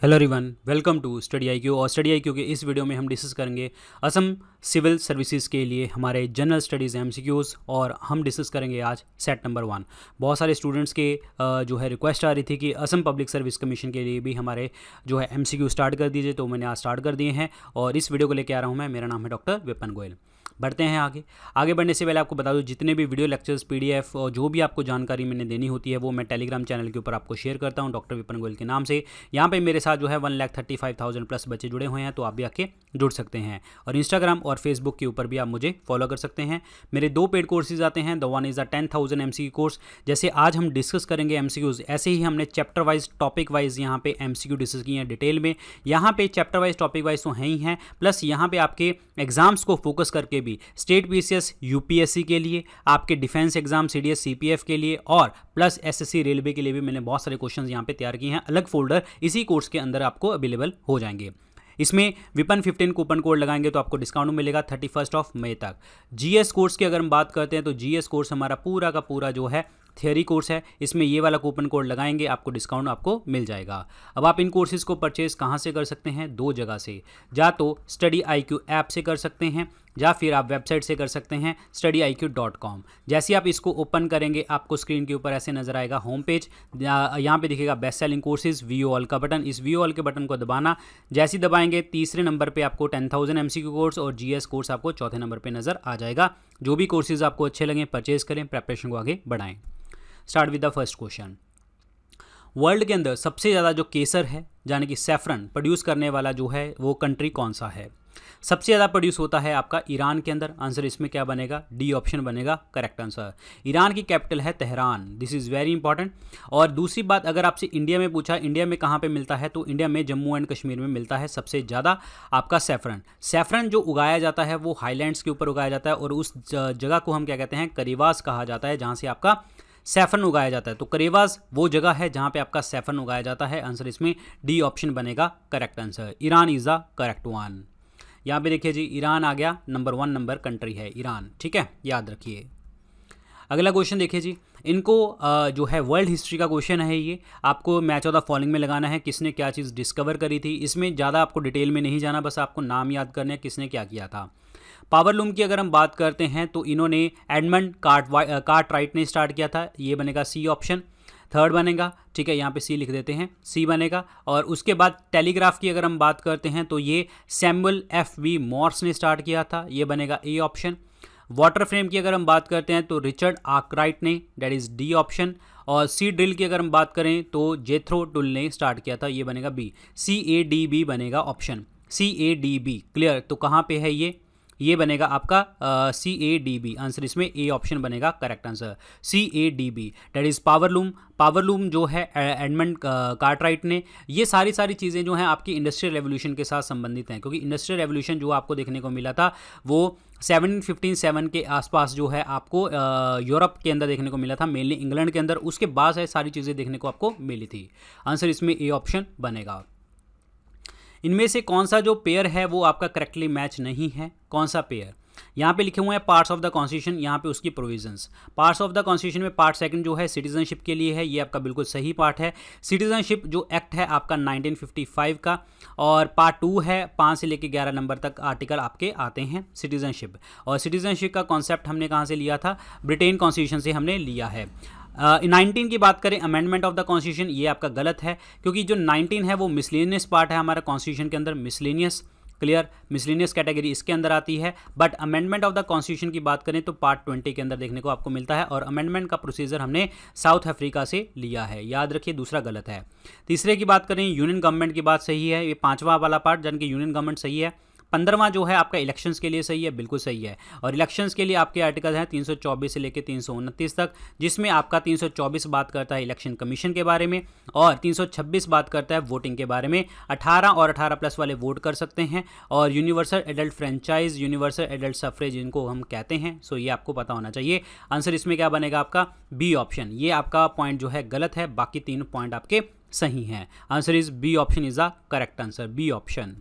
Hello everyone, welcome to study IQ. और study IQ के इस वीडियो में हम डिस्कस करेंगे असम सिविल सर्विसेज के लिए हमारे जनरल स्टडीज़ एमसीक्यूज़, और हम डिस्कस करेंगे आज सेट नंबर 1। बहुत सारे स्टूडेंट्स के जो है रिक्वेस्ट आ रही थी कि असम पब्लिक सर्विस कमीशन के लिए भी हमारे जो है एमसीक्यू स्टार्ट कर दीजिए, तो मैंने आज स्टार्ट कर दिए हैं और इस वीडियो को लेकर आ रहा हूँ मैं। मेरा नाम है डॉक्टर विपिन गोयल। बढ़ते हैं आगे बढ़ने से पहले आपको बता दूं, जितने भी वीडियो लेक्चर्स पीडीएफ और जो भी आपको जानकारी मैंने देनी होती है वो मैं टेलीग्राम चैनल के ऊपर आपको शेयर करता हूं डॉक्टर विपिन गोयल के नाम से। यहाँ पे मेरे साथ जो है 1,35,000 प्लस बच्चे जुड़े हुए हैं, तो आप भी आके जुड़ सकते हैं। और इंस्टाग्राम और फेसबुक के ऊपर भी आप मुझे फॉलो कर सकते हैं। मेरे 2 पेड कोर्सेज आते हैं। The one is the 10,000 MCQ course. जैसे आज हम डिस्कस करेंगे एमसीक्यूज़, ऐसे ही हमने चैप्टर वाइज टॉपिक वाइज यहाँ पे एमसीक्यू डिस्कस किए हैं डिटेल में। यहाँ पे चैप्टर वाइज टॉपिक वाइज तो हैं ही हैं, प्लस यहाँ पे आपके एग्जाम्स को फोकस करके भी स्टेट पीसीएस यूपीएससी के लिए, आपके डिफेंस एग्जाम सीडीएस सीपीएफ के लिए और प्लस एसएससी रेलवे के लिए भी मैंने बहुत सारे क्वेश्चंस यहाँ पे तैयार किए हैं। अलग फोल्डर इसी कोर्स के अंदर आपको अवेलेबल हो जाएंगे। इसमें विपन 15 कूपन कोड लगाएंगे तो आपको डिस्काउंट मिलेगा 31 मई तक। जीएस कोर्स की अगर हम बात करते हैं तो जीएस कोर्स हमारा पूरा का पूरा जो है थियरी कोर्स है। इसमें ये वाला कूपन कोड लगाएंगे आपको डिस्काउंट आपको मिल जाएगा। अब आप इन कोर्सेज को परचेज कहाँ से कर सकते हैं? 2 जगह से, या तो स्टडी आईक्यू ऐप से कर सकते हैं या फिर आप वेबसाइट से कर सकते हैं studiiq.com। जैसे आप इसको ओपन करेंगे आपको स्क्रीन के ऊपर ऐसे नजर आएगा होम पेज। यहाँ पे दिखेगा best selling courses, view all का बटन। इस व्यू ऑल के बटन को दबाना, जैसे ही दबाएंगे तीसरे नंबर पे आपको 10,000 एमसीक्यू कोर्स और जीएस कोर्स आपको चौथे नंबर पे नजर आ जाएगा। जो भी कोर्सेज आपको अच्छे लगें परचेज करें, प्रेपरेशन को आगे बढ़ाएं। Start with the first question. World के अंदर सबसे ज़्यादा जो केसर है यानी कि सैफरन प्रोड्यूस करने वाला जो है वो कंट्री कौन सा है? सबसे ज़्यादा प्रोड्यूस होता है आपका ईरान के अंदर। आंसर इसमें क्या बनेगा? डी ऑप्शन बनेगा करेक्ट आंसर। ईरान की कैपिटल है Tehran. This is very important. और दूसरी बात, अगर आपसे इंडिया में पूछा इंडिया में कहाँ पे मिलता है, तो इंडिया में जम्मू एंड कश्मीर में मिलता है सबसे ज़्यादा आपका सैफरन। सैफरन जो उगाया जाता है वो हाईलैंड्स के ऊपर उगाया जाता है और उस जगह को हम क्या कहते हैं? करीवास कहा जाता है, जहाँ से आपका सैफरन उगाया जाता है। तो करेवास वो जगह है जहां पे आपका सैफरन उगाया जाता है। आंसर इसमें डी ऑप्शन बनेगा correct answer. Iran is the correct one. यहाँ पे देखिए जी, ईरान आ गया नंबर 1 नंबर कंट्री है ईरान। ठीक है, याद रखिए। अगला क्वेश्चन देखिए जी, इनको जो है वर्ल्ड हिस्ट्री का क्वेश्चन है। ये आपको मैच ऑफ द फॉलोइंग में लगाना है, किसने क्या चीज़ डिस्कवर करी थी। इसमें ज़्यादा आपको डिटेल में नहीं जाना, बस आपको नाम याद करना है किसने क्या किया था। पावरलूम की अगर हम बात करते हैं तो इन्होंने एडमंड कार्टराइट ने स्टार्ट किया था। ये बनेगा सी ऑप्शन। थर्ड बनेगा, ठीक है, यहाँ पे सी लिख देते हैं, सी बनेगा। और उसके बाद टेलीग्राफ की अगर हम बात करते हैं तो ये सैमुअल एफ.वी. मॉर्स ने स्टार्ट किया था। ये बनेगा ए ऑप्शन। वाटर फ्रेम की अगर हम बात करते हैं तो रिचर्ड आर्कराइट ने, डेट इज़ डी ऑप्शन। और सी ड्रिल की अगर हम बात करें तो जेथ्रो टुल ने स्टार्ट किया था। ये बनेगा बी। CADB बनेगा ऑप्शन। CADB clear. तो कहाँ पे है ये बनेगा आपका CADB। आंसर इसमें ए ऑप्शन बनेगा correct answer. CADB that is powerloom. Powerloom जो है एडमंड कार्टराइट ने। ये सारी चीज़ें जो हैं आपकी इंडस्ट्रियल रेवोल्यूशन के साथ संबंधित हैं, क्योंकि इंडस्ट्रियल रेवोल्यूशन जो आपको देखने को मिला था वो 1757 के आसपास जो है आपको यूरोप के अंदर देखने को मिला था, मेनली इंग्लैंड के अंदर। उसके बाद है सारी चीज़ें देखने को आपको मिली थी। आंसर इसमें ए ऑप्शन बनेगा। इनमें से कौन सा जो पेयर है वो आपका करेक्टली मैच नहीं है? कौन सा पेयर? यहाँ पे लिखे हुए हैं पार्ट्स ऑफ द कॉन्स्टिट्यूशन, यहाँ पे उसकी provisions. Parts of the constitution में पार्ट सेकंड जो है सिटीजनशिप के लिए है, ये आपका बिल्कुल सही पार्ट है। सिटीजनशिप जो एक्ट है आपका 1955 का, और पार्ट 2 है 5 से लेकर 11 नंबर तक आर्टिकल आपके आते हैं सिटीजनशिप। और सिटीजनशिप का कॉन्सेप्ट हमने कहाँ से लिया था? ब्रिटेन कॉन्स्टिट्यूशन से हमने लिया है। 19 की बात करें, अमेंडमेंट ऑफ द कॉन्स्टिट्यूशन, ये आपका गलत है, क्योंकि जो 19 है वो मिसलेनियस पार्ट है हमारा कॉन्स्टिट्यूशन के अंदर। मिसलेनियस क्लियर, मिसलेनियस कैटेगरी इसके अंदर आती है। But amendment of the constitution की बात करें तो पार्ट 20 के अंदर देखने को आपको मिलता है। और अमेंडमेंट का प्रोसीजर हमने साउथ अफ्रीका से लिया है, याद रखिए। दूसरा गलत है। तीसरे की बात करें, यूनियन गवर्नमेंट की बात सही है। ये 5वां वाला पार्ट जान के यूनियन गवर्नमेंट सही है। 15वां जो है आपका इलेक्शंस के लिए सही है, बिल्कुल सही है। और इलेक्शंस के लिए आपके आर्टिकल हैं 324 से लेकर 329 तक, जिसमें आपका 324 बात करता है इलेक्शन कमीशन के बारे में और 326 बात करता है वोटिंग के बारे में। 18 और 18 प्लस वाले वोट कर सकते हैं। और universal adult franchise, universal adult suffrage इनको हम कहते हैं। सो ये आपको पता होना चाहिए। आंसर इसमें क्या बनेगा आपका? B option. ये आपका पॉइंट जो है गलत है, बाकी 3 पॉइंट आपके सही हैं। Answer is B option is the correct answer, B option.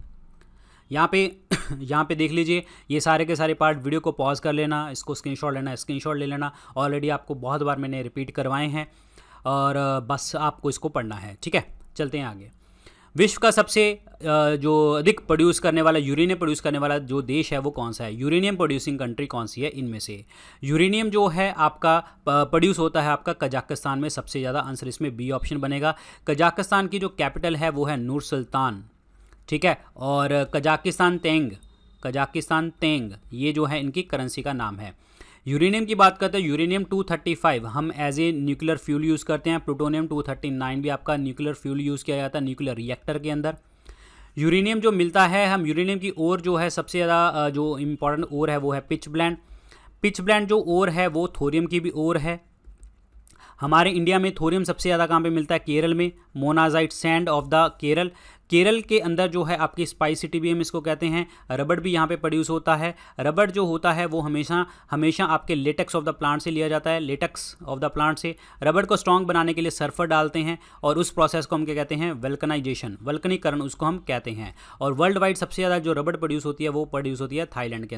यहाँ पे देख लीजिए, ये सारे के सारे पार्ट। वीडियो को पॉज कर लेना, इसको स्क्रीनशॉट लेना, स्क्रीनशॉट ले लेना। ऑलरेडी आपको बहुत बार मैंने रिपीट करवाए हैं और बस आपको इसको पढ़ना है। ठीक है, चलते हैं आगे। विश्व का सबसे जो अधिक प्रोड्यूस करने वाला, यूरेनियम प्रोड्यूस करने वाला जो देश है वो कौन सा है? यूरेनियम प्रोड्यूसिंग कंट्री कौन सी है इनमें से? यूरेनियम जो है आपका प्रोड्यूस होता है आपका कजाकिस्तान में सबसे ज़्यादा। आंसर इसमें बी ऑप्शन बनेगा। कजाकिस्तान की जो कैपिटल है वो है नूर सुल्तान, ठीक है। और कजाकिस्तान तेंग ये जो है इनकी करेंसी का नाम है। यूरेनियम की बात करते हैं, यूरेनियम 235 हम as a nuclear fuel use करते हैं। प्लूटोनियम 239 भी आपका न्यूक्लियर फ्यूल यूज़ किया जाता है न्यूक्लियर रिएक्टर के अंदर। यूरेनियम जो मिलता है, हम यूरेनियम की ओर जो है सबसे ज़्यादा जो इम्पॉर्टेंट ओर है वो है पिच ब्लेंड। पिच ब्लेंड जो ओर है वो थोरियम की भी ओर है। हमारे इंडिया में थोरियम सबसे ज़्यादा कहाँ पे मिलता है? केरल में, monazite sand of the Kerala. Kerala के अंदर जो है आपकी स्पाइस सिटी भी हम इसको कहते हैं। रबड़ भी यहाँ पे प्रोड्यूस होता है। रबड़ जो होता है वो हमेशा आपके लेटेक्स ऑफ द प्लांट से लिया जाता है, लेटेक्स ऑफ द प्लांट से। रबड़ को स्ट्रॉन्ग बनाने के लिए सल्फर डालते हैं और उस प्रोसेस को हम क्या कहते हैं? वल्कनाइजेशन, वल्कनीकरण उसको हम कहते हैं। और वर्ल्ड वाइड सबसे ज़्यादा जो रबड़ प्रोड्यूस होती है वो प्रोड्यूस होती है थाईलैंड के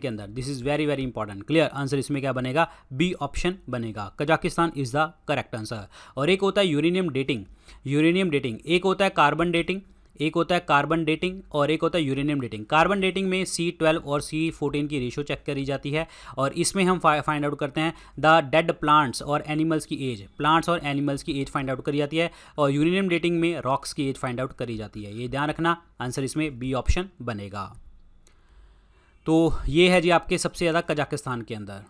अंदर, this is very very important. Clear? Answer इसमें क्या बनेगा? बी ऑप्शन बनेगा। Kazakhstan is the correct answer. और एक होता है यूरेनियम डेटिंग, एक होता है कार्बन डेटिंग, और एक होता है यूरेनियम डेटिंग। कार्बन डेटिंग में C12 और C14 की रेशो चेक करी जाती है और इसमें हम फाइंड आउट करते हैं द डेड प्लांट्स और एनिमल्स की एज फाइंड आउट करी जाती है। और यूरेनियम डेटिंग में रॉक्स की एज फाइंड आउट करी जाती है। ये ध्यान रखना, आंसर इसमें बी ऑप्शन बनेगा। तो ये है जी आपके सबसे ज़्यादा कजाकिस्तान के अंदर।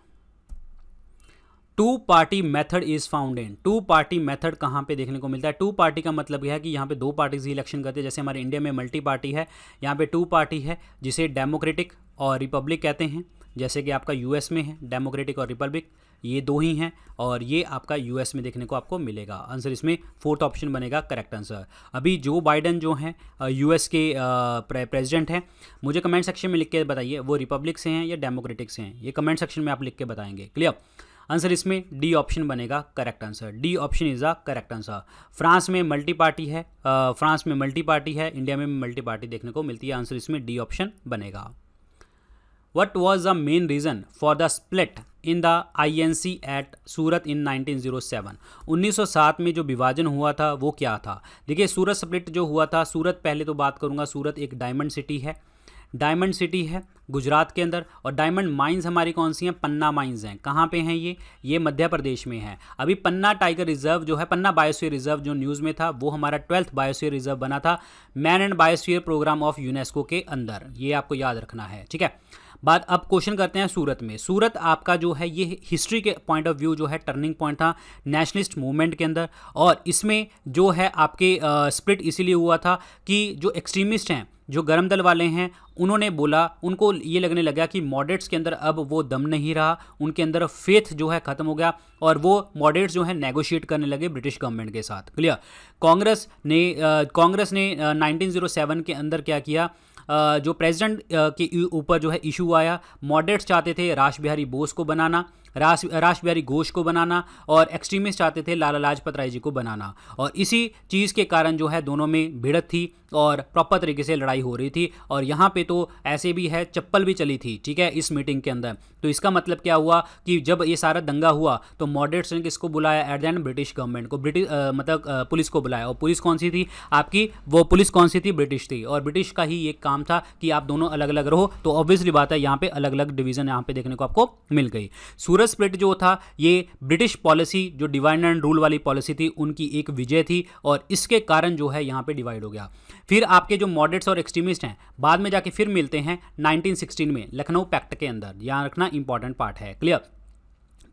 Two party method is found in, two party method कहाँ पे देखने को मिलता है? टू पार्टी का मतलब यह है कि यहाँ पे दो पार्टीज ही इलेक्शन करते हैं। जैसे हमारे इंडिया में मल्टी पार्टी है, यहाँ पे टू पार्टी है जिसे डेमोक्रेटिक और रिपब्लिक कहते हैं। जैसे कि आपका यूएस में है डेमोक्रेटिक और रिपब्लिक, ये दो ही हैं और ये आपका यूएस में देखने को आपको मिलेगा। आंसर इसमें फोर्थ ऑप्शन बनेगा करेक्ट आंसर। अभी जो बाइडन जो हैं यूएस के प्रेसिडेंट हैं, मुझे कमेंट सेक्शन में लिख के बताइए वो रिपब्लिक से हैं या डेमोक्रेटिक से हैं। ये कमेंट सेक्शन में आप लिख के बताएंगे। क्लियर? आंसर इसमें डी ऑप्शन बनेगा correct answer. D option is the correct answer. France में मल्टी पार्टी है, इंडिया में मल्टी पार्टी देखने को मिलती है। आंसर इसमें डी ऑप्शन बनेगा। What was the main reason for the split in the INC at Surat in 1907? 1907 में जो विभाजन हुआ था वो क्या था? देखिए सूरत स्प्लिट जो हुआ था, सूरत पहले तो बात करूंगा, सूरत एक डायमंड सिटी है गुजरात के अंदर। और डायमंड माइंस हमारी कौन सी हैं? पन्ना माइंस हैं। कहाँ पे हैं ये मध्य प्रदेश में है। अभी पन्ना टाइगर रिजर्व जो है, पन्ना बायोस्फीयर रिजर्व जो न्यूज़ में था, वो हमारा 12th बायोस्फीयर रिजर्व बना था man and biosphere programme of UNESCO के अंदर। ये आपको याद रखना है, ठीक है। बात अब क्वेश्चन करते हैं सूरत में। सूरत आपका जो है ये हिस्ट्री के पॉइंट ऑफ व्यू जो है टर्निंग पॉइंट था नेशनलिस्ट मूवमेंट के अंदर। और इसमें जो है आपके स्प्लिट इसीलिए हुआ था कि जो एक्सट्रीमिस्ट हैं, जो गरम दल वाले हैं, उन्होंने बोला, उनको ये लगने लगा कि मॉडरेट्स के अंदर अब वो दम नहीं रहा, उनके अंदर फेथ जो है ख़त्म हो गया और वो मॉडरेट्स जो है नेगोशिएट करने लगे ब्रिटिश गवर्नमेंट के साथ। क्लियर? कांग्रेस ने 1907 के अंदर क्या किया, जो प्रेसिडेंट के ऊपर जो है इशू आया। मॉडरेट्स चाहते थे रास बिहारी घोष को बनाना और एक्सट्रीमिस्ट चाहते थे लाला लाजपत राय जी को बनाना। और इसी चीज़ के कारण जो है दोनों में भिड़त थी और प्रॉपर तरीके से लड़ाई हो रही थी। और यहाँ पे तो ऐसे भी है चप्पल भी चली थी, ठीक है, इस मीटिंग के अंदर। तो इसका मतलब क्या हुआ कि जब ये सारा दंगा हुआ तो मॉडरेट्स ने किसको बुलाया? At the end British government को, पुलिस को बुलाया। और पुलिस कौन सी थी आपकी? वो पुलिस कौन सी थी? ब्रिटिश थी। और ब्रिटिश का ही एक काम था कि आप दोनों अलग अलग रहो। तो ऑब्वियसली बात है यहाँ पे अलग अलग डिवीजन यहाँ पे देखने को आपको मिल गई। सूरत स्प्लिट जो था ये ब्रिटिश पॉलिसी, जो डिवाइड एंड रूल वाली पॉलिसी थी, उनकी एक विजय थी और इसके कारण जो है यहाँ पे डिवाइड हो गया। फिर आपके जो मॉडरेट्स और एक्सट्रीमिस्ट हैं बाद में जाके फिर मिलते हैं 1916 में लखनऊ पैक्ट के अंदर। ध्यान रखना, इंपॉर्टेंट पार्ट है। क्लियर?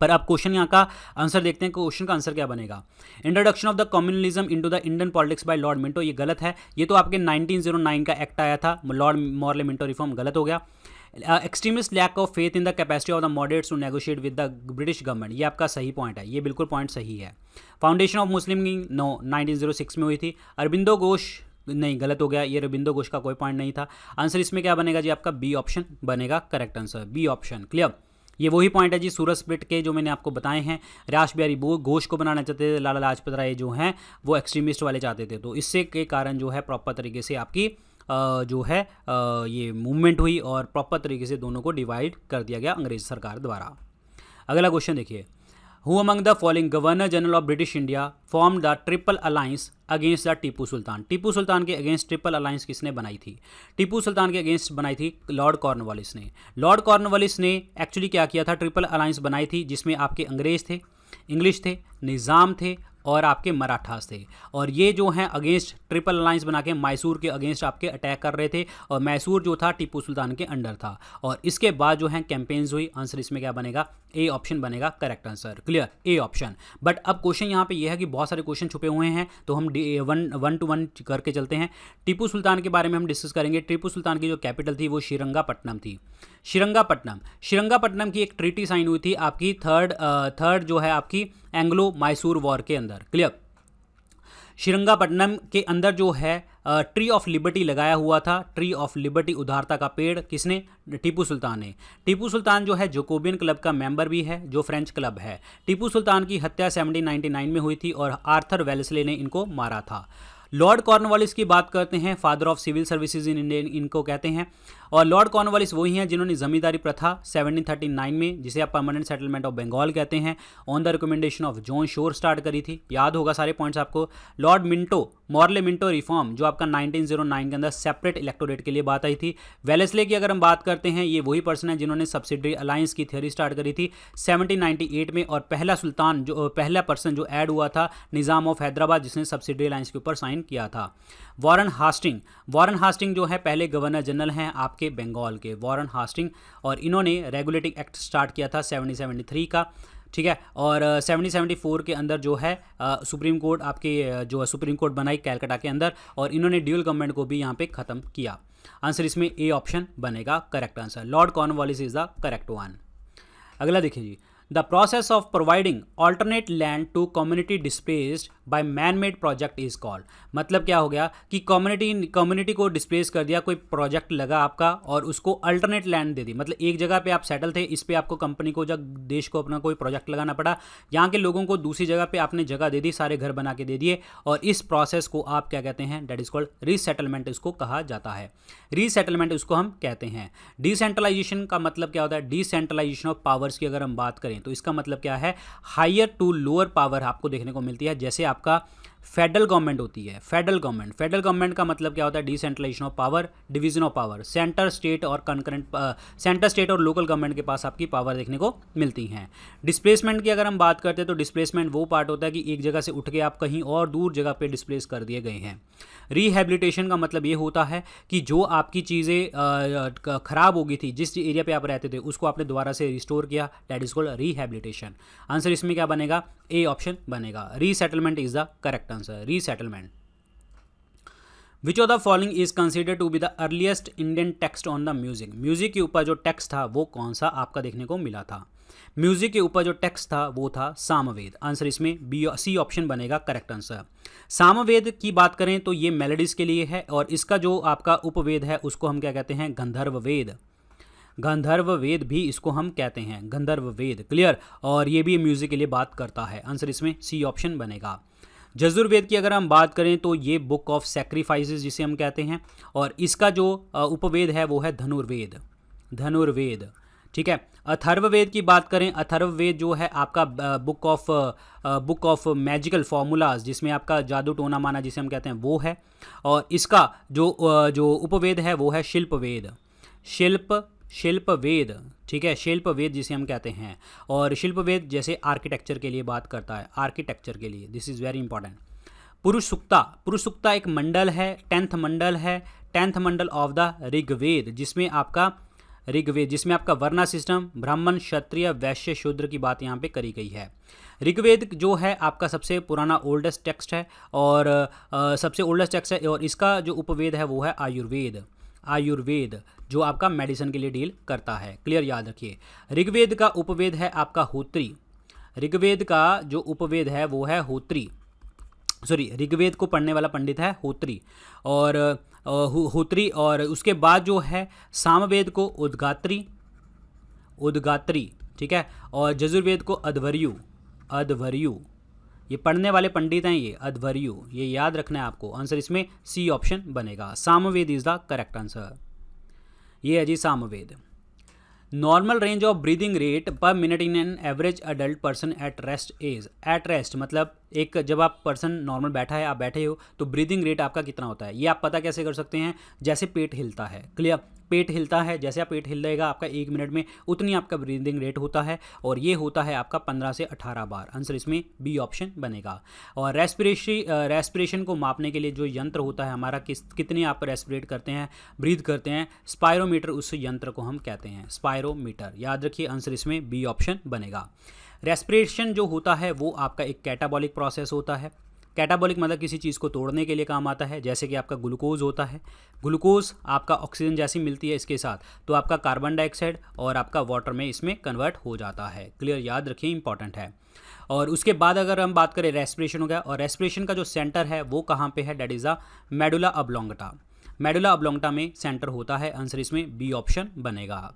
पर अब क्वेश्चन यहाँ का आंसर देखते हैं। क्वेश्चन का आंसर क्या बनेगा? Introduction of the communalism into the Indian politics by Lord Minto, ये गलत है। ये तो आपके 1909 का एक्ट आया था, लॉर्ड मॉर्ले मिंटो रिफॉर्म, गलत हो गया। Extremist lack of faith in the capacity of the moderates to negotiate with the British government, ये आपका सही पॉइंट है, ये बिल्कुल पॉइंट सही है। फाउंडेशन ऑफ मुस्लिम लीग 1906 में हुई थी। अरबिंदो घोष, नहीं, गलत हो गया, ये अरबिंदो घोष का कोई पॉइंट नहीं था। आंसर इसमें क्या बनेगा जी? आपका बी ऑप्शन बनेगा correct answer, B option. Clear? ये वही पॉइंट है जी सूरत स्प्लिट के जो मैंने आपको बताए हैं। रास बिहारी घोष को बनाना चाहते थे, लाला लाजपत राय जो हैं वो एक्सट्रीमिस्ट वाले चाहते थे। तो इससे के कारण जो है प्रॉपर तरीके से आपकी जो है ये मूवमेंट हुई और प्रॉपर तरीके से दोनों को डिवाइड कर दिया गया अंग्रेज सरकार द्वारा। अगला क्वेश्चन देखिए, who among the following governor general of British India form the triple alliance against the Tipu Sultan. Tipu Sultan के अगेंस्ट ट्रिपल अलायंस किसने बनाई थी? टीपू सुल्तान के अगेंस्ट बनाई थी लॉर्ड कॉर्नवालिस ने। लॉर्ड कॉर्नवालिस ने एक्चुअली क्या किया था, ट्रिपल अलायंस बनाई थी जिसमें आपके अंग्रेज थे, इंग्लिश थे, निज़ाम थे और आपके मराठास थे। और ये जो हैं अगेंस्ट ट्रिपल अलायंस बना के मैसूर के अगेंस्ट आपके अटैक कर रहे थे और मैसूर जो था टीपू सुल्तान के अंडर था। और इसके बाद जो है कैंपेन्स हुई। आंसर इसमें क्या बनेगा? ए ऑप्शन बनेगा correct answer. Clear, A option. But अब क्वेश्चन यहाँ पे यह है कि बहुत सारे क्वेश्चन छुपे हुए हैं तो हम वन टू वन करके चलते हैं। टीपू सुल्तान के बारे में हम डिस्कस करेंगे। टीपू सुल्तान की जो कैपिटल थी वो श्रीरंगापट्टनम थी। श्रीरंगापट्टनम की एक ट्रीटी साइन हुई थी आपकी थर्ड जो है आपकी एंग्लो मैसूर वॉर के अंदर। क्लियर, श्रीरंगापट्टनम के अंदर जो है ट्री ऑफ लिबर्टी लगाया हुआ था। ट्री ऑफ लिबर्टी, उदारता का पेड़, किसने? टीपू सुल्तान ने। टीपू सुल्तान जो है जोकोबियन क्लब का मेंबर भी है जो फ्रेंच क्लब है। टीपू सुल्तान की हत्या 1799 में हुई थी और आर्थर वेलेस्ले ने इनको मारा था। लॉर्ड कॉर्नवालिस की बात करते हैं, father of civil services in India इनको कहते हैं। और लॉर्ड कॉर्नवालिस वही हैं जिन्होंने जमींदारी प्रथा 1739 में, जिसे आप परमानेंट सेटलमेंट ऑफ बंगाल कहते हैं, on the recommendation of John Shore start करी थी। याद होगा सारे पॉइंट्स आपको। Lord Minto, Morley Minto reform जो आपका 1909 के अंदर सेपरेट इलेक्टोरेट के लिए बात आई थी। वेलेस्ले की अगर हम बात करते हैं, ये वही पर्सन है जिन्होंने सब्सिडरी अलायंस की थ्योरी स्टार्ट करी थी 1798 में। और पहला पर्सन जो ऐड हुआ था निज़ाम ऑफ हैदराबाद, जिसने सब्सिडरी अलायंस के ऊपर साइन किया था। वॉरेन हास्टिंग जो है पहले गवर्नर जनरल हैं आपके बंगाल के, वॉरेन हास्टिंग। और इन्होंने रेगुलेटिंग एक्ट स्टार्ट किया था 1773 का। ठीक है, और 1774 के अंदर जो है सुप्रीम कोर्ट आपके जो सुप्रीम कोर्ट बनाई कैलकाटा के अंदर, और इन्होंने ड्यूअल गवर्नमेंट को भी यहाँ पे ख़त्म किया। आंसर इसमें ए ऑप्शन बनेगा correct answer. Lord Cornwallis is the correct one. अगला देखिए जी, the process of providing alternate land to community displaced by man made project is called. मतलब क्या हो गया कि कम्युनिटी को डिस्प्लेस कर दिया, कोई प्रोजेक्ट लगा आपका और उसको अल्टरनेट लैंड दे दी। मतलब एक जगह पे आप सेटल थे, इस पे आपको कंपनी को, जब देश को अपना कोई प्रोजेक्ट लगाना पड़ा, यहाँ के लोगों को दूसरी जगह पे आपने जगह दे दी, सारे घर बना के दे दिए। और इस प्रोसेस को आप क्या कहते हैं? डेट इज कॉल्ड रीसेटलमेंट, इसको कहा जाता है। रीसेटलमेंट इसको हम कहते हैं। डिसेंट्रलाइजेशन का मतलब क्या होता है? डिसेंट्रलाइजेशन ऑफ पावर्स की अगर हम बात करें तो इसका मतलब क्या है? हायर टू लोअर पावर आपको देखने को मिलती है। जैसे आपका फेडरल गवर्नमेंट होती है, फेडरल गवर्नमेंट का मतलब क्या होता है? Decentralisation of power, division of power. Centre state और लोकल गवर्नमेंट के पास आपकी पावर देखने को मिलती हैं। डिस्प्लेसमेंट की अगर हम बात करते हैं तो डिस्प्लेसमेंट वो पार्ट होता है कि एक जगह से उठ के आप कहीं और दूर जगह पे डिस्प्लेस कर दिए गए हैं। रिहेबिलिटेशन का मतलब ये होता है कि जो आपकी चीज़ें खराब हो गई थी, जिस एरिया पे आप रहते थे, उसको आपने दोबारा से रिस्टोर किया, that is called rehabilitation. Answer इसमें क्या बनेगा? ए ऑप्शन बनेगा। Resettlement is the correct answer. Resettlement. Which of the following is considered to be the earliest Indian text on the music. Music के ऊपर जो टेक्स्ट था वो कौन सा आपका देखने को मिला था? म्यूजिक के ऊपर जो टेक्स्ट था वो था सामवेद। आंसर इसमें सी ऑप्शन बनेगा करेक्ट आंसर। सामवेद की बात करें तो ये मेलोडीज के लिए है, और इसका जो आपका उपवेद है उसको हम क्या कहते हैं? गंधर्व वेद। गंधर्व वेद भी इसको हम कहते हैं, गंधर्व वेद। क्लियर, और ये भी म्यूजिक के लिए बात करता है। आंसर इसमें सी ऑप्शन बनेगा। यजुर्वेद की अगर हम बात करें तो ये बुक ऑफ सैक्रिफाइसेस जिसे हम कहते हैं, और इसका जो उपवेद है वो है धनुर्वेद। ठीक है, अथर्ववेद की बात करें, अथर्ववेद जो है आपका बुक ऑफ मैजिकल फॉर्मूलाज, जिसमें आपका जादू टोना माना जिसे हम कहते हैं वो है। और इसका जो उपवेद है वो है शिल्पवेद। ठीक है, शिल्पवेद जिसे हम कहते हैं। और शिल्पवेद जैसे आर्किटेक्चर के लिए बात करता है, आर्किटेक्चर के लिए, दिस इज़ वेरी इंपॉर्टेंट। पुरुष सुक्ता एक मंडल है, 10th Mandal of the Rigveda, जिसमें आपका वर्णा सिस्टम, ब्राह्मण, क्षत्रिय, वैश्य, शूद्र की बात यहाँ पे करी गई है। ऋग्वेद जो है आपका सबसे पुराना ओल्डेस्ट टेक्स्ट है, और और इसका जो उपवेद है वो है आयुर्वेद जो आपका मेडिसिन के लिए डील करता है। क्लियर, याद रखिए। ऋग्वेद का उपवेद है आपका होत्री। ऋग्वेद का जो उपवेद है वो है होत्री। ऋग्वेद को पढ़ने वाला पंडित है होत्री, और उसके बाद जो है सामवेद को उद्गात्री। ठीक है, और यजुर्वेद को अध्वर्यु। ये पढ़ने वाले पंडित हैं, ये अध्वर्यु, ये याद रखना है आपको। आंसर इसमें सी ऑप्शन बनेगा। Samaveda is the correct answer. ये है जी Samaveda. Normal range of breathing rate per minute in an average adult person at rest is. At rest मतलब एक जब आप पर्सन नॉर्मल बैठा है, आप बैठे हो, तो ब्रीदिंग रेट आपका कितना होता है ये आप पता कैसे कर सकते हैं, जैसे पेट हिलता है। क्लियर, पेट हिलता है, जैसे आप पेट हिल जाएगा आपका 1 मिनट में उतनी आपका ब्रीदिंग रेट होता है, और ये होता है आपका 15 से 18 बार। आंसर इसमें बी ऑप्शन बनेगा। और रेस्पिरेशन को मापने के लिए जो यंत्र होता है हमारा, कितने आप रेस्पिरेट करते हैं, ब्रीथ करते हैं, स्पायरोमीटर उस यंत्र को हम कहते हैं, स्पायरोमीटर। याद रखिए, आंसर इसमें बी ऑप्शन बनेगा। रेस्पिरेशन जो होता है वो आपका एक कैटाबॉलिक प्रोसेस होता है। कैटाबॉलिक मतलब किसी चीज़ को तोड़ने के लिए काम आता है, जैसे कि आपका ग्लूकोज होता है। ग्लूकोज आपका ऑक्सीजन जैसी मिलती है इसके साथ, तो आपका कार्बन डाइऑक्साइड और आपका वाटर में इसमें कन्वर्ट हो जाता है। क्लियर, याद रखिए, इंपॉर्टेंट है। और उसके बाद अगर हम बात करें, रेस्पिरेशन हो गया, और रेस्पिरेशन का जो सेंटर है वो कहाँ पे है, that is the medulla oblongata. Medulla oblongata में सेंटर होता है। आंसर इसमें बी ऑप्शन बनेगा।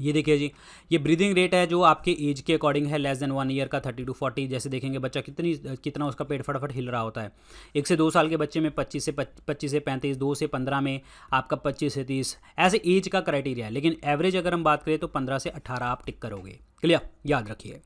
ये देखिए जी, ये ब्रीदिंग रेट है जो आपके एज के अकॉर्डिंग है, लेस देन 1 ईयर का 30 to 40। जैसे देखेंगे बच्चा कितना उसका पेट फटाफट हिल रहा होता है। 1 से 2 साल के बच्चे में 25 से 35, 2 से 15 में आपका 25 से 30, ऐसे एज का क्राइटेरिया है। लेकिन एवरेज अगर हम बात करें तो 15 से 18 आप टिक करोगे। क्लियर, याद रखिए।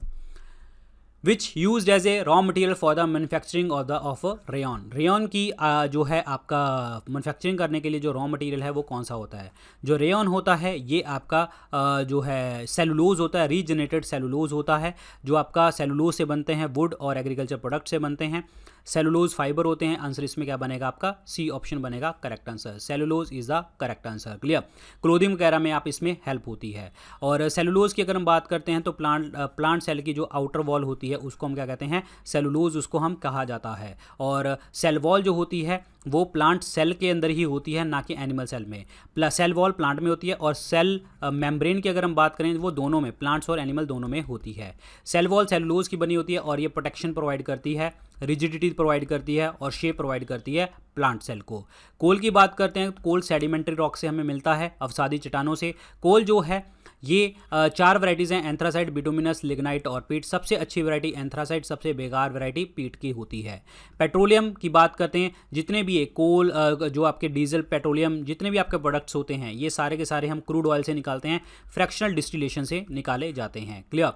Which use as a raw material for the manufacturing of rayon. Rayon की जो है आपका मैन्युफैक्चरिंग करने के लिए जो रॉ मटेरियल है वो कौन सा होता है। जो रेयन होता है ये आपका जो है सेलुलोज होता है, रीजनरेटेड सेलुलोज होता है, जो आपका सेलुलोज से बनते हैं, वुड और एग्रीकल्चर प्रोडक्ट से बनते हैं। सेलुलोज फाइबर होते हैं। आंसर इसमें क्या बनेगा, आपका सी ऑप्शन बनेगा correct answer. Cellulose is the correct answer. Clear, clothing वगैरह में आप इसमें हेल्प होती है। और सेलुलोज की अगर हम बात करते हैं तो प्लांट सेल की जो आउटर वॉल होती है उसको हम क्या कहते हैं, सेलुलोज उसको हम कहा जाता है। और सेल वॉल जो होती है वो प्लांट सेल के अंदर ही होती है, ना कि एनिमल सेल में। सेल वॉल प्लांट में होती है, और सेल मेम्ब्रेन की अगर हम बात करें वो दोनों में, प्लांट्स और एनिमल दोनों में होती है। सेल वॉल सेलुलोज की बनी होती है, और ये प्रोटेक्शन प्रोवाइड करती है, रिजिडिटी प्रोवाइड करती है, और शेप प्रोवाइड करती है प्लांट सेल को। कोल की बात करते हैं, कोल सेडिमेंट्री रॉक से हमें मिलता है, अवसादी चट्टानों से। कोल जो है ये 4 वैराइटीज़ हैं, एंथ्रासाइट, बिटुमिनस, लिग्नाइट और पीट। सबसे अच्छी वैरायटी एंथ्रासाइट, सबसे बेकार वैरायटी पीट की होती है। पेट्रोलियम की बात करते हैं, जितने भी कोल, जो आपके डीजल, पेट्रोलियम, जितने भी आपके प्रोडक्ट्स होते हैं ये सारे के सारे हम क्रूड ऑयल से निकालते हैं, फ्रैक्शनल डिस्टिलेशन से निकाले जाते हैं। क्लियर।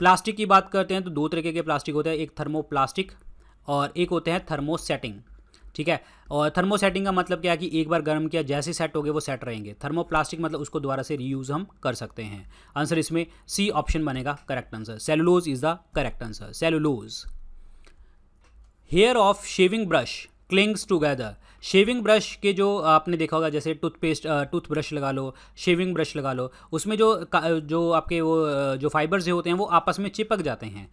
प्लास्टिक की बात करते हैं तो 2 तरीके के प्लास्टिक होते हैं, एक थर्मोप्लास्टिक और एक होते हैं थर्मोसेटिंग। ठीक है, और थर्मोसेटिंग का मतलब क्या है कि एक बार गर्म किया जैसे सेट हो गए वो सेट रहेंगे। थर्मोप्लास्टिक मतलब उसको दोबारा से रीयूज हम कर सकते हैं। आंसर इसमें सी ऑप्शन बनेगा correct answer. Cellulose is the correct answer, cellulose. Hair of shaving brush clings together. Shaving brush के जो आपने देखा होगा, जैसे टूथब्रश लगा लो, शेविंग ब्रश लगा लो, उसमें जो आपके वो जो फाइबर्स होते हैं वो आपस में चिपक जाते हैं।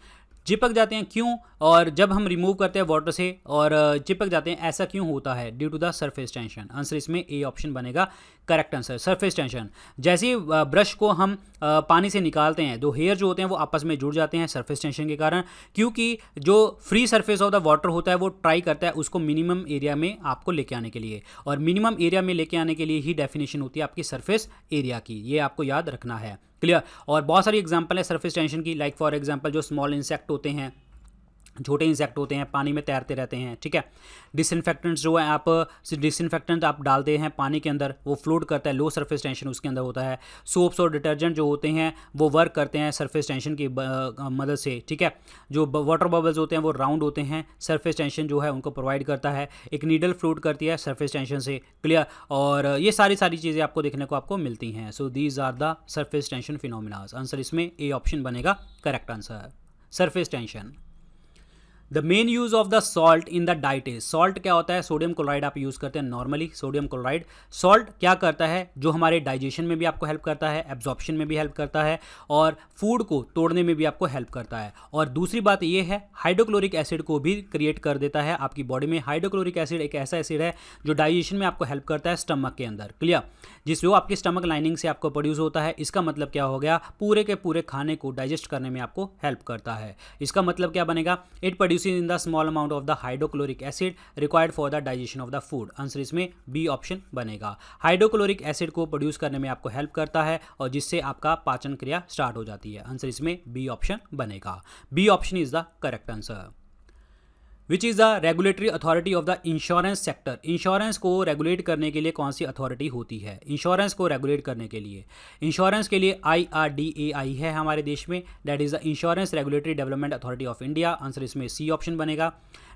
क्यों? और जब हम रिमूव करते हैं वाटर से और चिपक जाते हैं, ऐसा क्यों होता है? Due to the surface tension. Answer इसमें ए ऑप्शन बनेगा करेक्ट आंसर, सरफेस टेंशन। जैसे ही ब्रश को हम पानी से निकालते हैं, दो हेयर जो होते हैं वो आपस में जुड़ जाते हैं सरफेस टेंशन के कारण, क्योंकि जो free surface of the water होता है वो ट्राई करता है उसको मिनिमम एरिया में आपको लेके आने के लिए, और मिनिमम एरिया में लेके आने के लिए ही डेफिनेशन होती है आपकी सरफेस एरिया की। ये आपको याद रखना है। क्लियर। और बहुत सारी एग्जांपल है सरफेस टेंशन की, लाइक फॉर एग्जांपल जो स्मॉल इंसेक्ट होते हैं, छोटे इंसेक्ट होते हैं, पानी में तैरते रहते हैं। ठीक है। डिसइंफेक्टेंट्स जो है, आप डिसइंफेक्टेंट आप डालते हैं पानी के अंदर, वो फ्लोट करता है, लो सरफेस टेंशन उसके अंदर होता है। सोप्स और डिटर्जेंट जो होते हैं वो वर्क करते हैं सरफेस टेंशन की मदद से। ठीक है। जो वाटर बबल्स होते हैं वो राउंड होते हैं, सरफेस टेंशन जो है उनको प्रोवाइड करता है। एक नीडल फ्लोट करती है सरफेस टेंशन से। क्लियर। और ये सारी चीज़ें आपको देखने को आपको मिलती हैं। So these are the surface tension phenomenas. Answer इसमें ए ऑप्शन बनेगा correct answer, surface tension. The main use of the salt in the diet is. Salt क्या होता है? सोडियम क्लोराइड आप यूज़ करते हैं नॉर्मली, सोडियम क्लोराइड। सॉल्ट क्या करता है? जो हमारे डाइजेशन में भी आपको हेल्प करता है, एब्जॉर्प्शन में भी हेल्प करता है, और फूड को तोड़ने में भी आपको हेल्प करता है। और दूसरी बात ये है, हाइड्रोक्लोरिक एसिड को भी क्रिएट कर देता है आपकी बॉडी में। हाइड्रोक्लोरिक एसिड एक ऐसा एसिड है जो डाइजेशन में आपको हेल्प करता है स्टमक के अंदर। क्लियर। जो आपकी स्टमक लाइनिंग से आपको प्रोड्यूस होता है। इसका मतलब क्या हो गया? पूरे के पूरे खाने को डाइजेस्ट करने में आपको हेल्प करता है। इसका मतलब क्या बनेगा? It produces in the small amount of the hydrochloric acid required for the digestion of the food. Answer इसमें बी ऑप्शन बनेगा। हाइड्रोक्लोरिक एसिड को प्रोड्यूस करने में आपको हेल्प करता है, और जिससे आपका पाचन क्रिया स्टार्ट हो जाती है। आंसर इसमें बी ऑप्शन बनेगा। B option is the correct answer. Which is the regulatory authority of the insurance sector. Insurance को रेगुलेट करने के लिए कौन सी अथॉरिटी होती है? इंश्योरेंस को रेगुलेट करने के लिए, इंश्योरेंस के लिए IRDAI है हमारे देश में, that is the insurance regulatory development authority of India. Answer इसमें सी ऑप्शन बनेगा।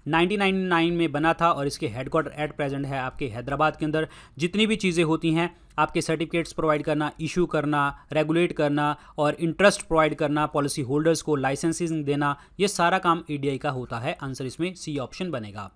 1999 में बना था और इसके हेडक्वार्टर एट प्रेजेंट है आपके हैदराबाद के अंदर। जितनी भी चीज़ें होती हैं, आपके सर्टिफिकेट्स प्रोवाइड करना, इशू करना, रेगुलेट करना और इंटरेस्ट प्रोवाइड करना, पॉलिसी होल्डर्स को लाइसेंसिंग देना, ये सारा काम EDI का होता है। आंसर इसमें सी ऑप्शन बनेगा।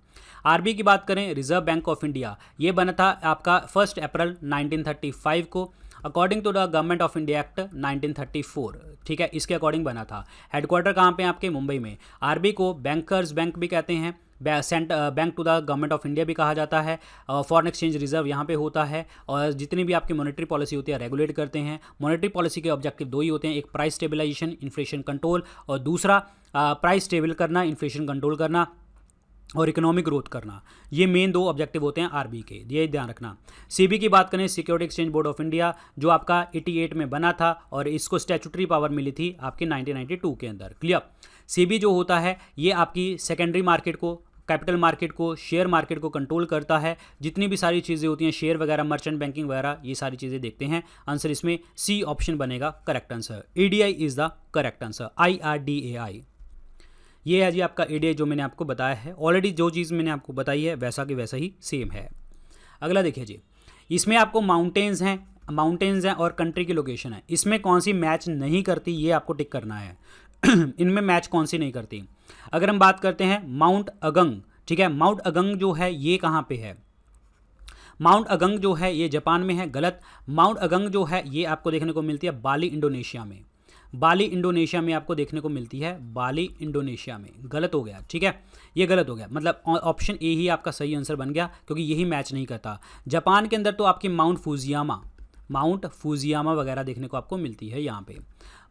RBI की बात करें, रिजर्व बैंक ऑफ इंडिया, ये बना था आपका 1 अप्रैल 1935 को according to the Government of India act 1934। ठीक है, इसके अकॉर्डिंग बना था। हेडक्वार्टर कहाँ पे? आपके मुंबई में। RBI को बैंकर्स बैंक भी कहते हैं, bank to the Government of India भी कहा जाता है। फॉरेन एक्सचेंज रिजर्व यहाँ पे होता है और जितनी भी आपकी मॉनेटरी पॉलिसी होती है रेगुलेट करते हैं। मॉनेटरी पॉलिसी के ऑब्जेक्टिव दो ही होते हैं, एक प्राइस स्टेबलाइजेशन, इन्फ्लेशन कंट्रोल, और दूसरा प्राइस स्टेबल करना, इन्फ्लेशन कंट्रोल करना और इकोनॉमिक ग्रोथ करना। ये मेन दो ऑब्जेक्टिव होते हैं RBI के, ये ध्यान रखना। SEBI की बात करें, security exchange board of India, जो आपका 88 में बना था और इसको स्टैट्यूटरी पावर मिली थी आपके 1992 के अंदर। क्लियर। SEBI जो होता है ये आपकी सेकेंडरी मार्केट को, कैपिटल मार्केट को, शेयर मार्केट को कंट्रोल करता है। जितनी भी सारी चीज़ें होती हैं, शेयर वगैरह, मर्चेंट बैंकिंग वगैरह, ये सारी चीज़ें देखते हैं। आंसर इसमें सी ऑप्शन बनेगा correct answer. EDI is the correct answer, IRDAI। ये है जी आपका EDI जो मैंने आपको बताया है। ऑलरेडी जो चीज़ मैंने आपको बताई है वैसा कि वैसा ही सेम है। अगला देखिए जी, इसमें आपको माउंटेन्स हैं और कंट्री की लोकेशन है। इसमें कौन सी मैच नहीं करती ये आपको टिक करना है। इनमें मैच कौन सी नहीं करती? अगर हम बात करते हैं माउंट अगंग, ठीक है, माउंट अगंग जो है ये कहाँ पे है? माउंट अगंग जो है ये जापान में है, गलत। माउंट अगंग जो है ये आपको देखने को मिलती है बाली, इंडोनेशिया में। बाली इंडोनेशिया में आपको देखने को मिलती है, बाली इंडोनेशिया में। गलत हो गया, ठीक है, ये गलत हो गया, मतलब ऑप्शन ए ही आपका सही आंसर बन गया क्योंकि यही मैच नहीं करता। जापान के अंदर तो आपकी माउंट फूजियामा वगैरह देखने को आपको मिलती है यहाँ पे।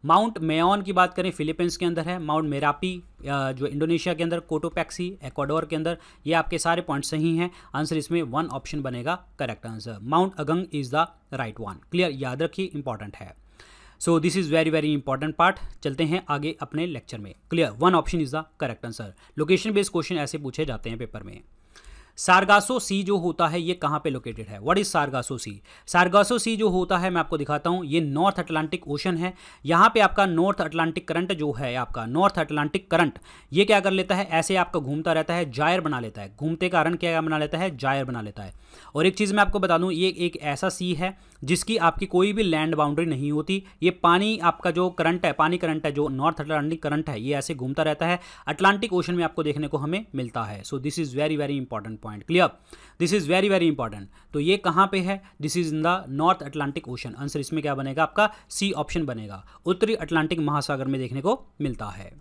माउंट मेयोन की बात करें, फिलीपींस के अंदर है। माउंट मेरापी जो इंडोनेशिया के अंदर, कोटोपैक्सी एक्वाडोर के अंदर। ये आपके सारे पॉइंट सही हैं। आंसर इसमें 1 ऑप्शन बनेगा correct answer. Mount Agung is the right one. Clear, याद रखिए, इंपॉर्टेंट है। So this is very very important part. चलते हैं आगे अपने लेक्चर में। Clear, 1 option is the correct answer. Location based question ऐसे पूछे जाते हैं पेपर में। सारगासो सी जो होता है ये कहाँ पे लोकेटेड है? व्हाट इज सारगासो सी? सारगासो सी जो होता है मैं आपको दिखाता हूँ, ये नॉर्थ अटलांटिक ओशन है। यहाँ पे आपका नॉर्थ अटलांटिक करंट जो है, आपका नॉर्थ अटलांटिक करंट, ये क्या कर लेता है, ऐसे आपका घूमता रहता है, जायर बना लेता है। घूमते कारण क्या बना लेता है? जायर बना लेता है। और एक चीज़ मैं आपको बता दूँ, ये एक ऐसा सी है जिसकी आपकी कोई भी लैंड बाउंड्री नहीं होती। ये पानी आपका जो करंट है, पानी करंट है, जो नॉर्थ अटलांटिक करंट है, ये ऐसे घूमता रहता है, अटलांटिक ओशन में आपको देखने को हमें मिलता है। So this is very very important point. Clear, this is very very important. तो ये कहाँ पे है? This is in the north Atlantic ocean. Answer इसमें क्या बनेगा आपका? सी ऑप्शन बनेगा। उत्तरी अटलांटिक महासागर में देखने को मिलता है।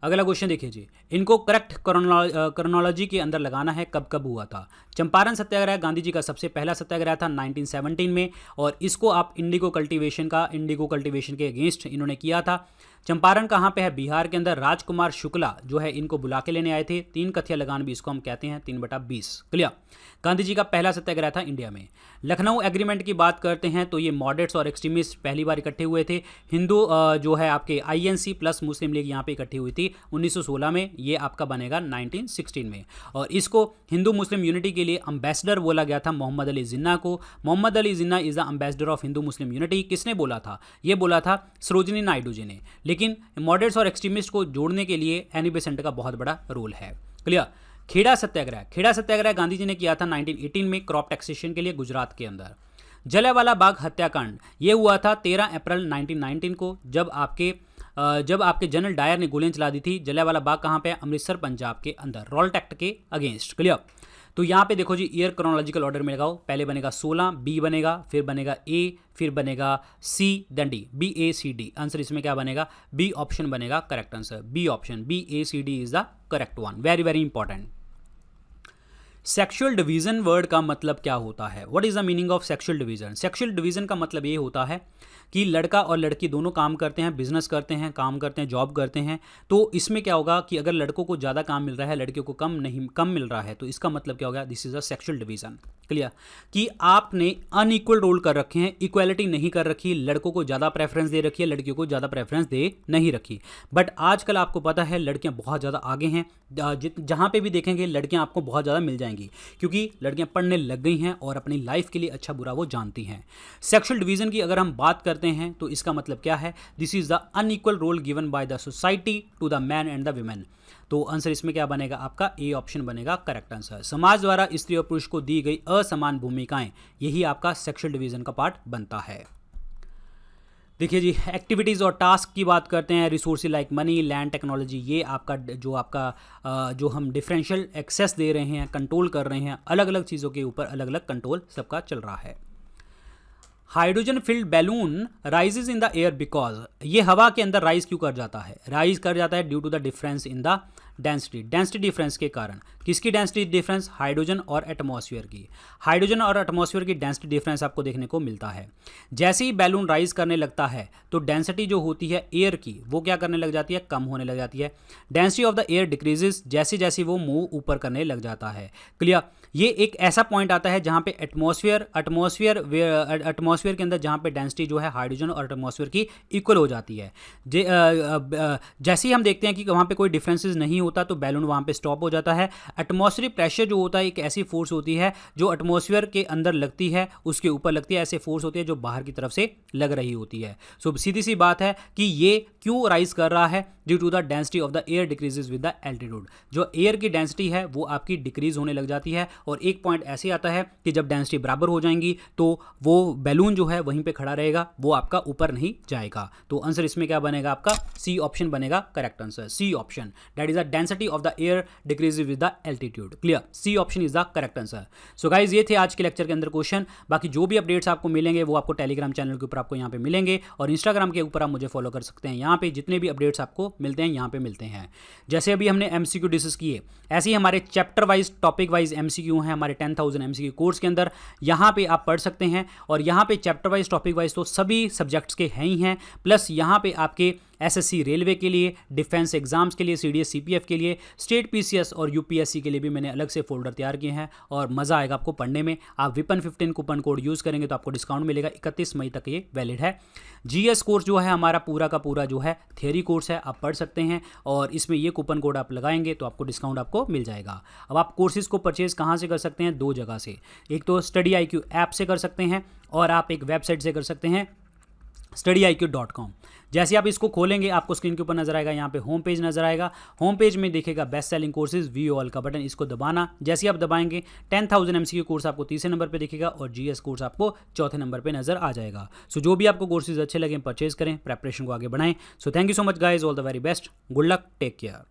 अगला क्वेश्चन देखिए जी, इनको करेक्ट क्रोनोलॉजी के अंदर लगाना है, कब कब हुआ था। चंपारण सत्याग्रह गांधी जी का सबसे पहला सत्याग्रह था 1917 में, और इसको आप इंडिगो कल्टीवेशन के अगेंस्ट इन्होंने किया था। चंपारण कहाँ पे है? बिहार के अंदर। राजकुमार शुक्ला जो है इनको बुला के लेने आए थे। 3 कथिया लगान भी इसको हम कहते हैं, 3/20। क्लियर, गांधी जी का पहला सत्याग्रह था इंडिया में। लखनऊ एग्रीमेंट की बात करते हैं तो ये मॉडरेट्स और एक्सट्रीमिस्ट पहली बार इकट्ठे हुए थे। हिंदू जो है आपके INC प्लस मुस्लिम लीग यहाँ पे इकट्ठी हुई थी 1916 में। ये आपका बनेगा 1916 में। और इसको हिंदू मुस्लिम यूनिटी के लिए अम्बेसडर बोला गया था मोहम्मद अली जिन्ना को। Mohammad Ali Jinnah is the ambassador of Hindu Muslim unity. किसने बोला था? ये बोला था सरोजिनी नायडू जी ने। लेकिन मॉडरेट्स और एक्सट्रीमिस्ट को जोड़ने के लिए एनी बेसेंट का बहुत बड़ा रोल है। क्लियर, खेड़ा सत्याग्रह गांधी जी ने किया था 1918 में, क्रॉप टैक्सेशन के लिए, गुजरात के अंदर। जलियांवाला बाग हत्याकांड ये हुआ था 13 अप्रैल 1919 को, जब आपके जनरल डायर ने गोलियां चला दी थी। जलियांवाला बाग कहाँ पे? अमृतसर, पंजाब के अंदर, रॉल्ट एक्ट के अगेंस्ट। क्लियर, तो यहाँ पे देखो जी, ईयर क्रोनोलॉजिकल ऑर्डर में लगाओ। पहले बनेगा 16, बी बनेगा, फिर बनेगा ए, फिर बनेगा C, then D, BACD। Answer इसमें क्या बनेगा? बी ऑप्शन बनेगा correct answer. B option, BACD is the correct one. Very very important. Sexual division word का मतलब क्या होता है? What is the meaning of sexual division? Sexual division का मतलब ये होता है कि लड़का और लड़की दोनों काम करते हैं, बिजनेस करते हैं, काम करते हैं, जॉब करते हैं। तो इसमें क्या होगा कि अगर लड़कों को ज़्यादा काम मिल रहा है, लड़कियों को कम मिल रहा है, तो इसका मतलब क्या होगा? This is a sexual division. Clear? कि आपने अनइक्वल रोल कर रखे हैं, इक्वालिटी नहीं कर रखी, लड़कों को ज़्यादा प्रेफरेंस दे रखी है, लड़कियों को ज़्यादा प्रेफरेंस दे नहीं रखी। बट आजकल आपको पता है लड़कियां बहुत ज़्यादा आगे हैं, जहाँ पे भी देखेंगे लड़कियां आपको बहुत ज़्यादा मिल जाएंगी, क्योंकि लड़कियां पढ़ने लग गई हैं और अपनी लाइफ के लिए अच्छा बुरा वो जानती हैं। सेक्सुअल डिवीजन की अगर हम बात करते हैं तो इसका मतलब क्या है? This is the unequal role given by the society to the man and the women. तो आंसर इसमें क्या बनेगा? आपका ए ऑप्शन बनेगा करेक्ट आंसर। समाज द्वारा स्त्री और पुरुष को दी गई असमान भूमिकाएं, यही आपका सेक्सुअल डिवीजन का पार्ट बनता है। देखिए जी, एक्टिविटीज़ और टास्क की बात करते हैं। Resource like money, land, technology, ये आपका जो हम डिफरेंशियल एक्सेस दे रहे हैं, कंट्रोल कर रहे हैं, अलग अलग चीज़ों के ऊपर अलग अलग कंट्रोल सबका चल रहा है। Hydrogen field balloon rises in the air because, ये हवा के अंदर राइज क्यों कर जाता है? राइज कर जाता है due to the difference in the density difference के कारण। किसकी डेंसिटी डिफरेंस? हाइड्रोजन और एटमॉस्फेयर की। हाइड्रोजन और एटमॉस्फेयर की डेंसिटी डिफरेंस आपको देखने को मिलता है। जैसे ही बैलून राइज करने लगता है तो डेंसिटी जो होती है एयर की वो क्या करने लग जाती है? कम होने लग जाती है। Density of the air decreases जैसे जैसे वो मूव ऊपर करने लग जाता है। क्लियर? ये एक ऐसा पॉइंट आता है जहां पे एटमॉस्फेयर के अंदर जहां पे डेंसिटी जो है हाइड्रोजन और एटमॉस्फेयर की इक्वल हो जाती है। जैसे ही हम देखते हैं कि वहां पे कोई डिफरेंसेस नहीं होता तो बैलून वहां पे स्टॉप हो जाता है। एटमॉस्फेरिक प्रेशर जो होता है एक ऐसी फोर्स होती है जो एटमॉस्फेयर के अंदर लगती है, उसके ऊपर लगती है, ऐसे फोर्स होती है जो बाहर की तरफ से लग रही होती है। सो सीधी सी बात है कि ये क्यों राइज कर रहा है? Due to the density of the air decreases with the altitude. जो एयर की डेंसिटी है वो आपकी डिक्रीज होने लग जाती है और एक पॉइंट ऐसे आता है कि जब डेंसिटी बराबर हो जाएंगी तो वो बैलून जो है वहीं पे खड़ा रहेगा, वो आपका ऊपर नहीं जाएगा। तो आंसर इसमें क्या बनेगा? आपका सी ऑप्शन बनेगा correct answer. C option, that is the density of the air decreases with the altitude. Clear? C option is the correct answer. So guys, ये थे आज के लेक्चर के अंदर क्वेश्चन। बाकी जो भी अपडेट्स आपको मिलेंगे वो आपको टेलीग्राम चैनल के ऊपर आपको यहाँ पे मिलेंगे और इंस्टाग्राम के ऊपर आप मुझे फॉलो कर सकते हैं। यहाँ पे जितने भी अपडेट्स आपको मिलते हैं यहाँ पे मिलते हैं। जैसे अभी हमने एमसीक्यू डिस्कस किए, ऐसे ही हमारे chapter wise topic wise MCQ हैं हमारे 10,000 एमसीक्यू कोर्स के अंदर। यहाँ पे आप पढ़ सकते हैं और यहाँ पे चैप्टर वाइज टॉपिक वाइज तो सभी सब्जेक्ट्स के हैं ही हैं, प्लस यहाँ पे आपके एसएससी रेलवे के लिए, डिफेंस एग्जाम्स के लिए, सीडीएस सीपीएफ के लिए, स्टेट पीसीएस और यूपीएससी के लिए भी मैंने अलग से फोल्डर तैयार किए हैं और मज़ा आएगा आपको पढ़ने में। आप विपन 15 कूपन कोड यूज़ करेंगे तो आपको डिस्काउंट मिलेगा। 31 मई तक ये वैलिड है। जीएस कोर्स जो है हमारा पूरा का पूरा जो है थियरी कोर्स है, आप पढ़ सकते हैं और इसमें ये कूपन कोड आप लगाएंगे तो आपको डिस्काउंट आपको मिल जाएगा। अब आप कोर्सेज़ को परचेज़ कहाँ से कर सकते हैं? 2 जगह से। एक तो स्टडी IQ ऐप से कर सकते हैं और आप एक वेबसाइट से कर सकते हैं studiiq.com। जैसे आप इसको खोलेंगे आपको स्क्रीन के ऊपर नजर आएगा, यहाँ पे होम पेज नजर आएगा। होम पेज में देखेगा best selling courses view all का बटन, इसको दबाना। जैसे आप दबाएंगे 10,000 MCQ कोर्स आपको तीसरे नंबर पे दिखेगा और जीएस कोर्स आपको चौथे नंबर पे नजर आ जाएगा। सो जो भी आपको कोर्सेज अच्छे लगे परचेज करें, प्रेपरेशन को आगे बढ़ाएं। So thank you so much guys, all the very best, good luck, take care.